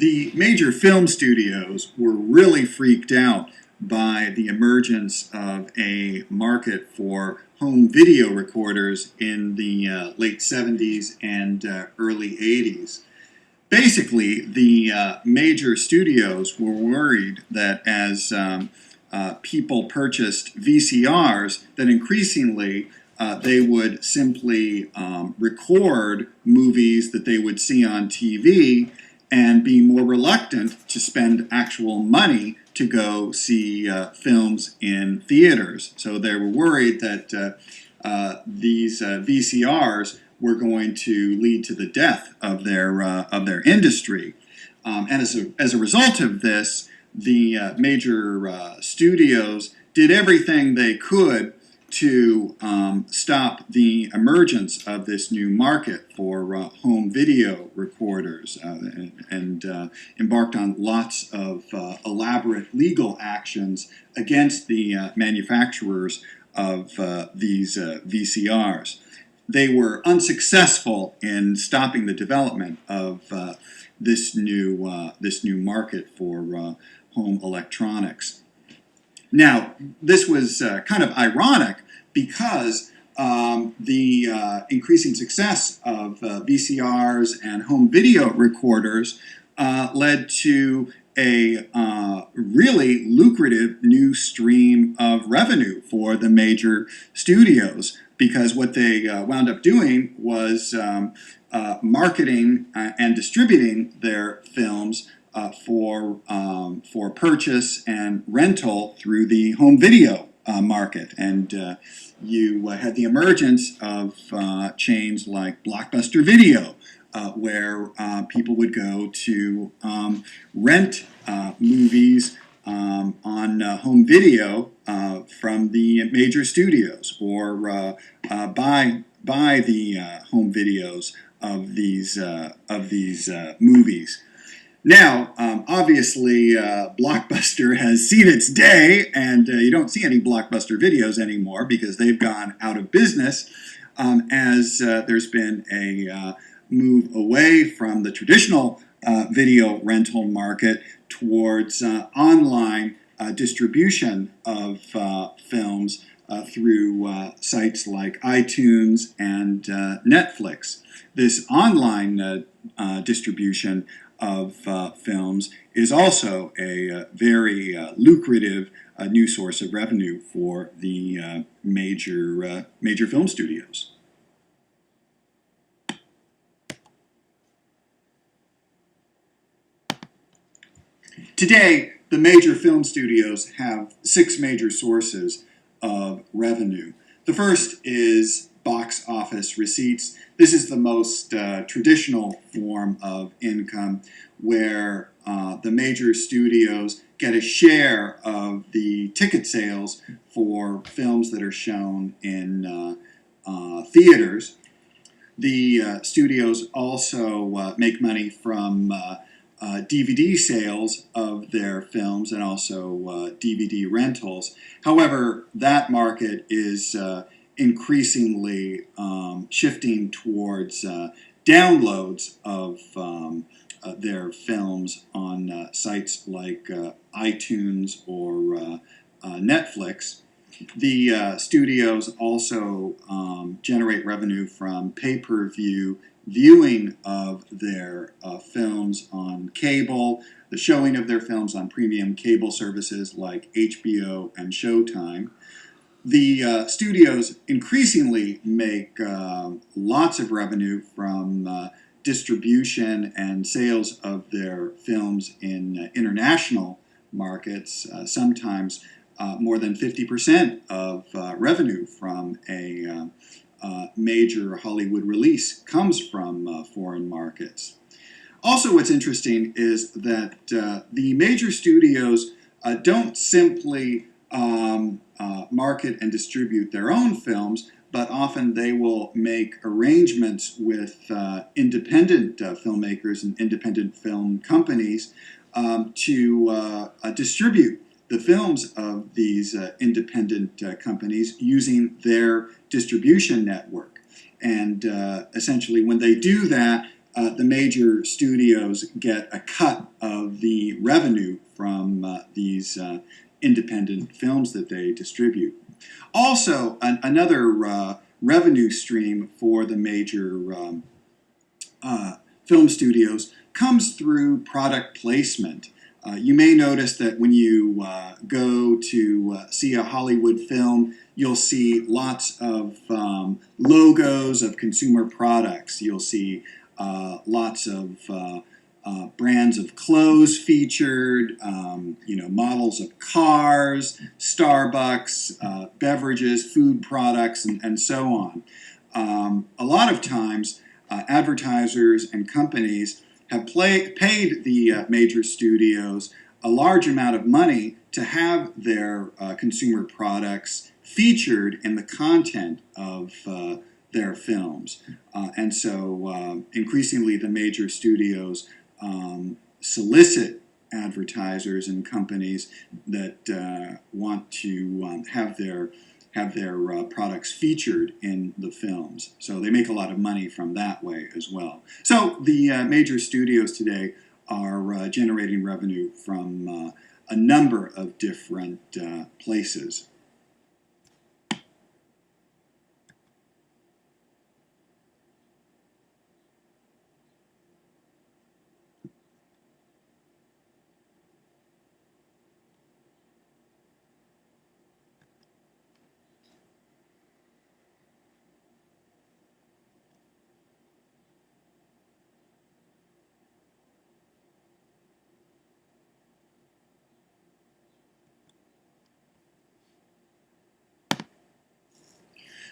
The major film studios were really freaked out by the emergence of a market for home video recorders in the late 70s and early 80s. Basically, the major studios were worried that as people purchased VCRs, that increasingly they would simply record movies that they would see on TV and be more reluctant to spend actual money to go see films in theaters. So they were worried that these VCRs were going to lead to the death of their industry. And as a result of this, the major studios did everything they could to stop the emergence of this new market for home video recorders and embarked on lots of elaborate legal actions against the manufacturers of these VCRs. They were unsuccessful in stopping the development of this new market for home electronics. Now, this was kind of ironic because the increasing success of VCRs and home video recorders led to a really lucrative new stream of revenue for the major studios, because what they wound up doing was marketing and distributing their films for purchase and rental through the home video market. And you had the emergence of chains like Blockbuster Video, where people would go to rent movies on home video from the major studios, or buy the home videos of these movies. Now, obviously, Blockbuster has seen its day, and you don't see any Blockbuster videos anymore because they've gone out of business, as there's been a move away from the traditional video rental market towards online distribution of films through sites like iTunes and Netflix. This online distribution of films is also a very lucrative new source of revenue for the major film studios. Today, the major film studios have 6 major sources of revenue. The first is box office receipts. This is the most traditional form of income, where the major studios get a share of the ticket sales for films that are shown in theaters. The studios also make money from DVD sales of their films and also DVD rentals. However, that market is increasingly shifting towards downloads of their films on sites like iTunes or Netflix. The studios also generate revenue from pay-per-view viewing of their films on cable, the showing of their films on premium cable services like HBO and Showtime. The studios increasingly make lots of revenue from distribution and sales of their films in international markets, sometimes more than 50% of revenue from a major Hollywood release comes from foreign markets. Also, what's interesting is that the major studios don't simply market and distribute their own films, but often they will make arrangements with independent filmmakers and independent film companies to distribute the films of these independent companies using their distribution network. And essentially, when they do that, the major studios get a cut of the revenue from these independent films that they distribute. Also, another revenue stream for the major film studios comes through product placement. You may notice that when you go to see a Hollywood film, you'll see lots of logos of consumer products. You'll see lots of brands of clothes featured, models of cars, Starbucks, beverages, food products, and so on. A lot of times, advertisers and companies have paid the major studios a large amount of money to have their consumer products featured in the content of their films. And so increasingly the major studios solicit advertisers and companies that want to have their products featured in the films. So they make a lot of money from that way as well. So the major studios today are generating revenue from a number of different places.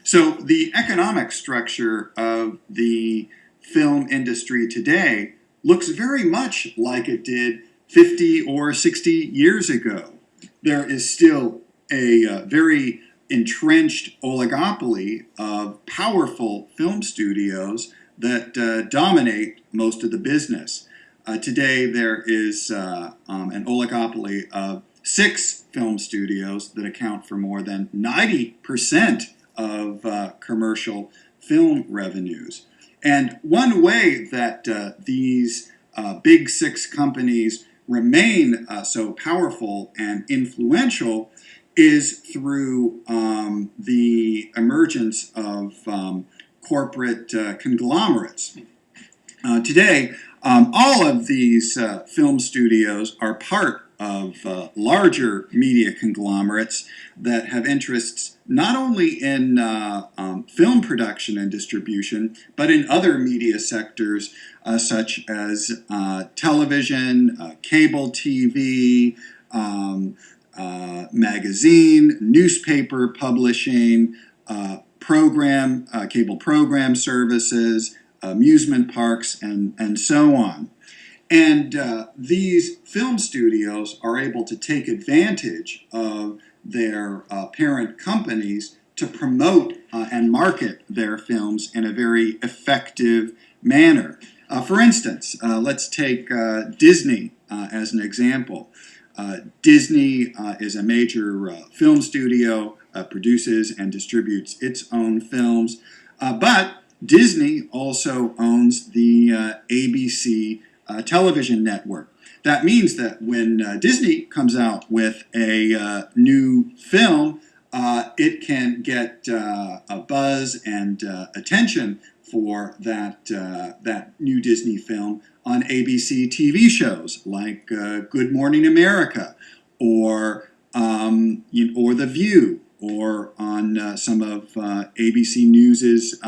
So the economic structure of the film industry today looks very much like it did 50 or 60 years ago. There is still a very entrenched oligopoly of powerful film studios that dominate most of the business. Today there is an oligopoly of 6 film studios that account for more than 90% of commercial film revenues. And one way that these big 6 companies remain so powerful and influential is through the emergence of corporate conglomerates. Today, all of these film studios are part of larger media conglomerates that have interests not only in film production and distribution, but in other media sectors such as television, cable TV, magazine, newspaper publishing, cable program services, amusement parks, and so on. And these film studios are able to take advantage of their parent companies to promote and market their films in a very effective manner. For instance, let's take Disney as an example. Disney is a major film studio, produces and distributes its own films, but Disney also owns the ABC television network. That means that when Disney comes out with a new film, it can get a buzz and attention for that new Disney film on ABC TV shows like Good Morning America, or The View, or on some of ABC News's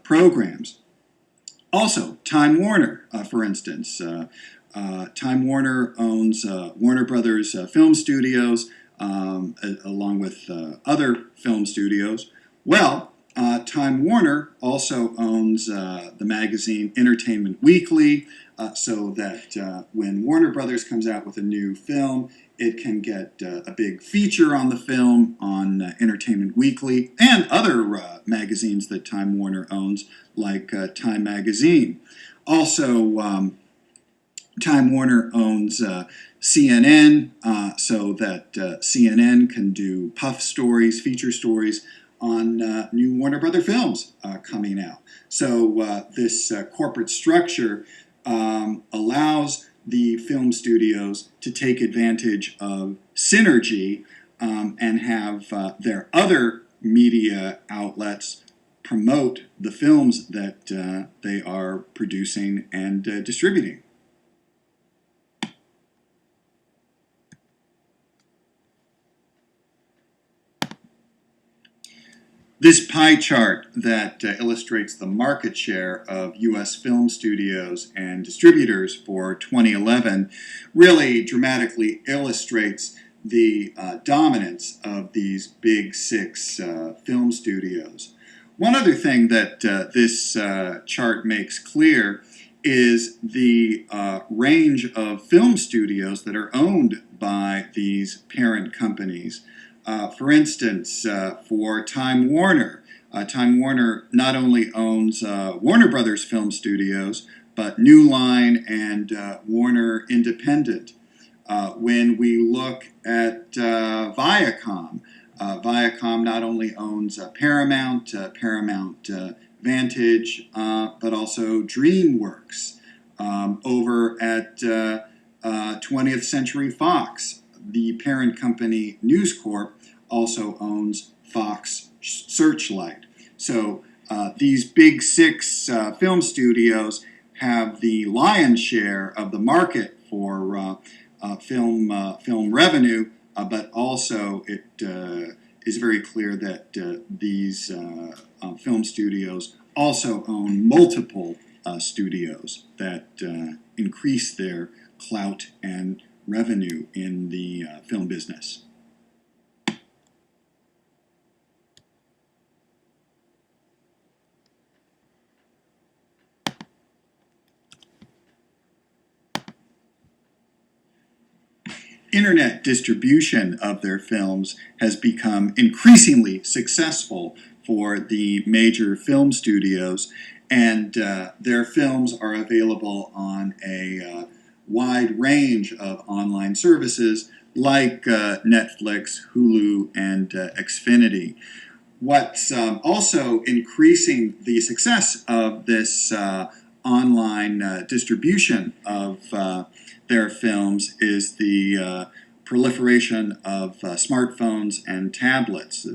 programs. Also, Time Warner, for instance. Time Warner owns Warner Brothers Film Studios, along with other film studios. Well, Time Warner also owns the magazine Entertainment Weekly, so that when Warner Brothers comes out with a new film, it can get a big feature on the film on Entertainment Weekly and other magazines that Time Warner owns, like Time Magazine. Also, Time Warner owns CNN, so that CNN can do puff stories, feature stories on new Warner Brother films coming out. So this corporate structure allows the film studios to take advantage of synergy and have their other media outlets promote the films that they are producing and distributing. This pie chart that illustrates the market share of U.S. film studios and distributors for 2011 really dramatically illustrates the dominance of these big six film studios. One other thing that this chart makes clear is the range of film studios that are owned by these parent companies. For instance, for Time Warner not only owns Warner Brothers Film Studios, but New Line and Warner Independent. When we look at Viacom, Viacom not only owns Paramount, Paramount Vantage, but also DreamWorks. Over at 20th Century Fox, the parent company News Corp also owns Fox Searchlight. So these big six film studios have the lion's share of the market for film revenue, but also it is very clear that these film studios also own multiple studios that increase their clout and revenue in the film business. Internet distribution of their films has become increasingly successful for the major film studios, and their films are available on a wide range of online services like Netflix, Hulu, and Xfinity. What's also increasing the success of this online distribution of their films is the proliferation of smartphones and tablets,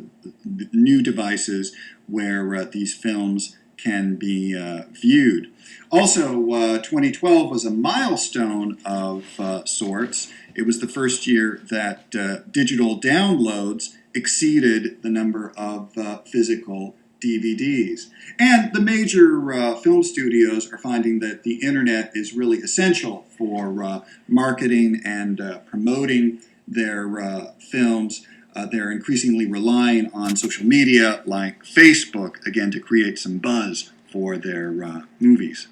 new devices where these films can be viewed. Also, 2012 was a milestone of sorts. It was the first year that digital downloads exceeded the number of physical DVDs. And the major film studios are finding that the internet is really essential for marketing and promoting their films. They're increasingly relying on social media like Facebook, again, to create some buzz for their movies.